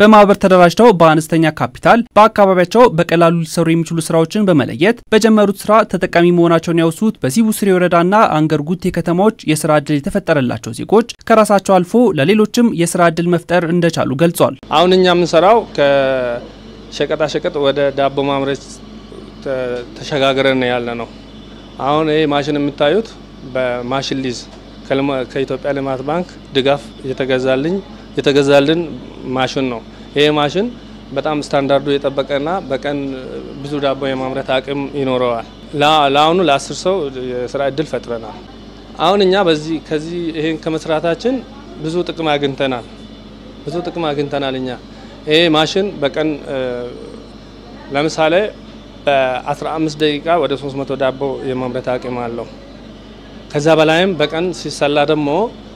በማህበር ተደራጅተው በአነስተኛ ካፒታል በአካባቢያቸው በቀላሉ ሊሰሩ የሚችሉ ስራዎችን በመለየት በጀመሩት ስራ ተጠቃሚ መሆናቸውን ያወሱት በሲቡ ስሪ ወረዳና አንገር ጉቴ ከተማዎች የስራ ዕድል የተፈጠረላቸው ዜጎች ከራሳቸው አልፎ ለሌሎችም የስራ ዕድል መፍጠር እንደቻሉ ገልጸዋል። አሁን እኛ የምንሰራው ከሸቀጣ ሸቀጥ ወደ ዳቦ ማምረት ተሸጋግረን ያለነው። አሁን ይሄ ማሽን የምታዩት በማሽን ሊዝ ከኢትዮጵያ ልማት ባንክ ድጋፍ የተገዛልን ማሽን ነው። ይሄ ማሽን በጣም ስታንዳርዱ የጠበቀና በቀን ብዙ ዳቦ የማምረት አቅም ይኖረዋል። ለአሁኑ ለ10 ሰው የስራ ዕድል ፈጥረናል። አሁን እኛ ከዚህ ይሄን ከመስራታችን ብዙ ጥቅም አግኝተናል። እኛ ይሄ ማሽን በቀን ለምሳሌ በ15 ደቂቃ ወደ 300 ዳቦ የማምረት አቅም አለው። ከዛ በላይም በቀን ሲሰላ ደግሞ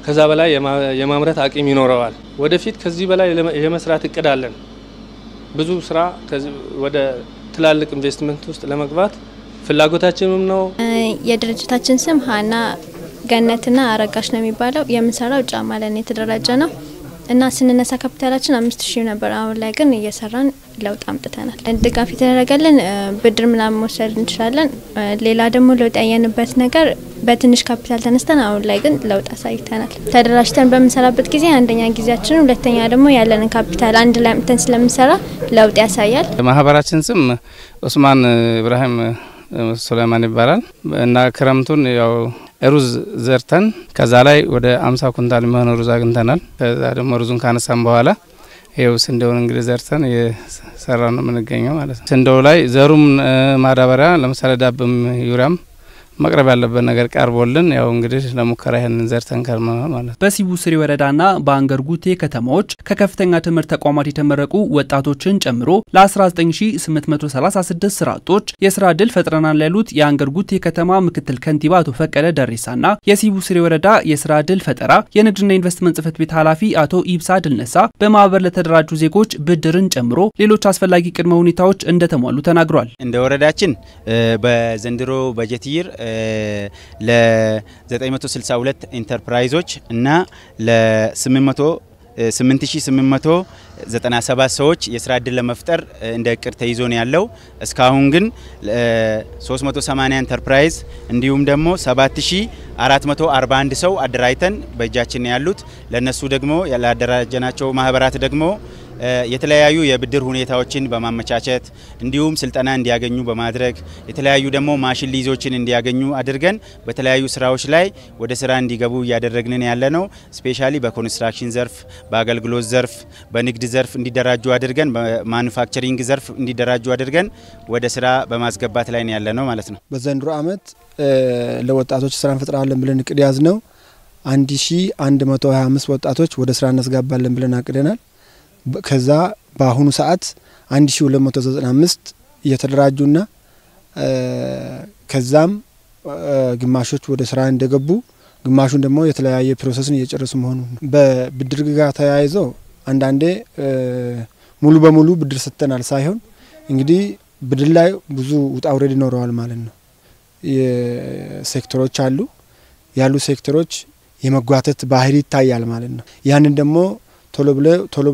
ከዛ በላይ የማምረት አቅም ይኖረዋል። ወደፊት ከዚህ በላይ የመስራት እቅድ አለን። ብዙ ስራ ወደ ትላልቅ ኢንቨስትመንት ውስጥ ለመግባት ፍላጎታችንም ነው። የድርጅታችን ስም ሃና ገነትና አረጋሽ ነው የሚባለው። የምንሰራው ጫማ ላይ የተደራጀ ነው እና ስንነሳ ካፒታላችን 5000 ነበር። አሁን ላይ ግን እየሰራን ለውጥ አምጥተናል። ድጋፍ የተደረገልን ብድር ምናምን መውሰድ እንችላለን። ሌላ ደግሞ ለውጥ ያየንበት ነገር በትንሽ ካፒታል ተነስተን አሁን ላይ ግን ለውጥ አሳይተናል። ተደራጅተን በመሰራበት ጊዜ አንደኛ ጊዜያችን፣ ሁለተኛ ደግሞ ያለንን ካፒታል አንድ ላይ አምጥተን ስለምንሰራ ለውጥ ያሳያል። ማህበራችን ስም ኡስማን ኢብራሂም ሱሌማን ይባላል እና ክረምቱን ያው ሩዝ ዘርተን ከዛ ላይ ወደ 50 ኩንታል የሚሆን ሩዝ አግኝተናል። ከዛ ደግሞ ሩዙን ካነሳን በኋላ ይሄው ስንዴውን እንግዲህ ዘርተን የሰራን ነው የምንገኘው ማለት ነው። ስንዴው ላይ ዘሩም ማዳበሪያ ለምሳሌ ዳብም ዩሪያም መቅረብ ያለበት ነገር ቀርቦልን ያው እንግዲህ ለሙከራ ይሄንን ዘርተን ከርመናል ማለት ነው። በሲቡ ስሪ ወረዳና በአንገር ጉቴ ከተማዎች ከከፍተኛ ትምህርት ተቋማት የተመረቁ ወጣቶችን ጨምሮ ለ19836 ስራ አጦች የስራ ዕድል ፈጥረናል ያሉት የአንገር ጉቴ ከተማ ምክትል ከንቲባ አቶ ፈቀደ ደሪሳና የሲቡ ስሪ ወረዳ የስራ ዕድል ፈጠራ የንግድና ኢንቨስትመንት ጽሕፈት ቤት ኃላፊ አቶ ኢብሳ ድልነሳ በማህበር ለተደራጁ ዜጎች ብድርን ጨምሮ ሌሎች አስፈላጊ ቅድመ ሁኔታዎች እንደተሟሉ ተናግሯል። እንደ ወረዳችን በዘንድሮ በጀት ይር ለ962 ኢንተርፕራይዞች እና ለ8897 ሰዎች የስራ ዕድል ለመፍጠር እንደ እቅድ ተይዞ ነው ያለው። እስካሁን ግን 380 ኢንተርፕራይዝ እንዲሁም ደግሞ 7441 ሰው አደራጅተን በእጃችን ያሉት ለነሱ ደግሞ ያላደራጀናቸው ማህበራት ደግሞ የተለያዩ የብድር ሁኔታዎችን በማመቻቸት እንዲሁም ስልጠና እንዲያገኙ በማድረግ የተለያዩ ደግሞ ማሽን ሊዞችን እንዲያገኙ አድርገን በተለያዩ ስራዎች ላይ ወደ ስራ እንዲገቡ ያደረግንን ያለነው። ስፔሻሊ በኮንስትራክሽን ዘርፍ፣ በአገልግሎት ዘርፍ፣ በንግድ ዘርፍ እንዲደራጁ አድርገን በማኑፋክቸሪንግ ዘርፍ እንዲደራጁ አድርገን ወደ ስራ በማስገባት ላይ ነው ያለነው ማለት ነው። በዘንድሮ አመት ለወጣቶች ስራ እንፈጥራለን ብለን እቅድ ያዝነው 1125 ወጣቶች ወደ ስራ እናስገባለን ብለን አቅደናል። ከዛ በአሁኑ ሰዓት 1295 እየተደራጁና ከዛም ግማሾች ወደ ስራ እንደገቡ ግማሹን ደግሞ የተለያየ ፕሮሰስን እየጨረሱ መሆኑ በብድር ጋር ተያይዞ አንዳንዴ ሙሉ በሙሉ ብድር ሰጥተናል ሳይሆን እንግዲህ ብድር ላይ ብዙ ውጣ ውረድ ይኖረዋል ማለት ነው። የሴክተሮች ያሉ ሴክተሮች የመጓተት ባህሪ ይታያል ማለት ነው። ያንን ደግሞ ቶሎ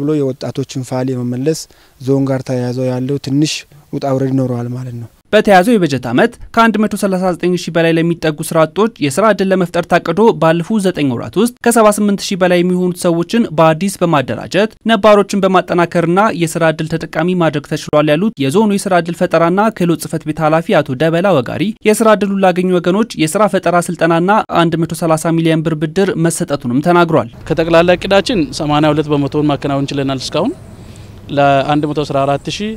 ብሎ የወጣቶችን ፋል የመመለስ ዞን ጋር ተያይዞ ያለው ትንሽ ውጣ ውረድ ይኖረዋል ማለት ነው። በተያዘው የበጀት ዓመት ከ139000 በላይ ለሚጠጉ ስራ አጦች የስራ ዕድል ለመፍጠር ታቅዶ ባለፉት 9 ወራት ውስጥ ከ78000 በላይ የሚሆኑ ሰዎችን በአዲስ በማደራጀት ነባሮችን በማጠናከርና የስራ ዕድል ተጠቃሚ ማድረግ ተችሏል ያሉት የዞኑ የስራ ዕድል ፈጠራና ክህሎት ጽሕፈት ቤት ኃላፊ አቶ ደበላ ወጋሪ የስራ ዕድሉን ላገኙ ወገኖች የስራ ፈጠራ ስልጠናና 130 ሚሊዮን ብር ብድር መሰጠቱንም ተናግሯል። ከጠቅላላ እቅዳችን 82% ማከናወን ችለናል። እስካሁን ለ114510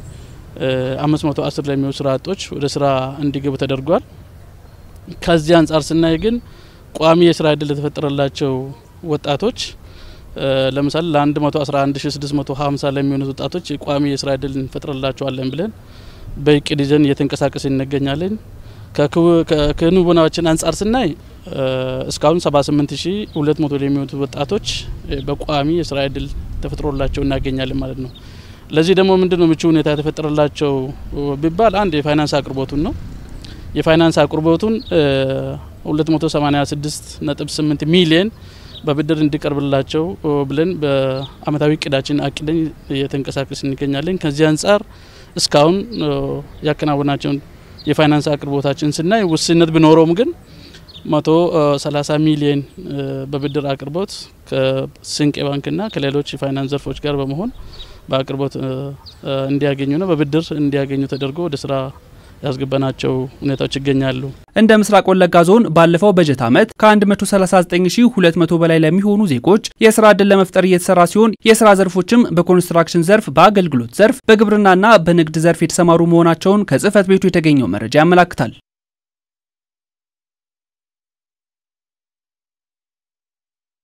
ለሚሆኑ ስራ አጦች ወደ ስራ እንዲገቡ ተደርጓል። ከዚህ አንፃር ስናይ ግን ቋሚ የስራ ዕድል የተፈጠረላቸው ወጣቶች ለምሳሌ ለ111650 ለሚሆኑ ወጣቶች ቋሚ የስራ ዕድል እንፈጥርላቸዋለን ብለን በእቅድ ይዘን እየተንቀሳቀስን እንገኛለን። ከክንውናችን አንፃር ስናይ እስካሁን 78200 ለሚሆኑ ወጣቶች በቋሚ የስራ ዕድል ተፈጥሮላቸው እናገኛለን ማለት ነው። ለዚህ ደግሞ ምንድነው ምቹ ሁኔታ የተፈጠረላቸው ቢባል አንድ የፋይናንስ አቅርቦቱን ነው። የፋይናንስ አቅርቦቱን 286.8 ሚሊዮን በብድር እንዲቀርብላቸው ብለን በአመታዊ እቅዳችን አቅደን እየተንቀሳቀስን እንገኛለን። ከዚህ አንፃር እስካሁን ያከናወናቸው የፋይናንስ አቅርቦታችን ስናይ ውስንነት ቢኖረውም ግን 130 ሚሊዮን በብድር አቅርቦት ከስንቄ ባንክና ከሌሎች የፋይናንስ ዘርፎች ጋር በመሆን በአቅርቦት እንዲያገኙና በብድር እንዲያገኙ ተደርጎ ወደ ስራ ያስገባናቸው ሁኔታዎች ይገኛሉ። እንደ ምስራቅ ወለጋ ዞን ባለፈው በጀት ዓመት ከ139200 በላይ ለሚሆኑ ዜጎች የስራ ዕድል ለመፍጠር እየተሰራ ሲሆን የስራ ዘርፎችም በኮንስትራክሽን ዘርፍ፣ በአገልግሎት ዘርፍ፣ በግብርናና በንግድ ዘርፍ የተሰማሩ መሆናቸውን ከጽህፈት ቤቱ የተገኘው መረጃ ያመለክታል።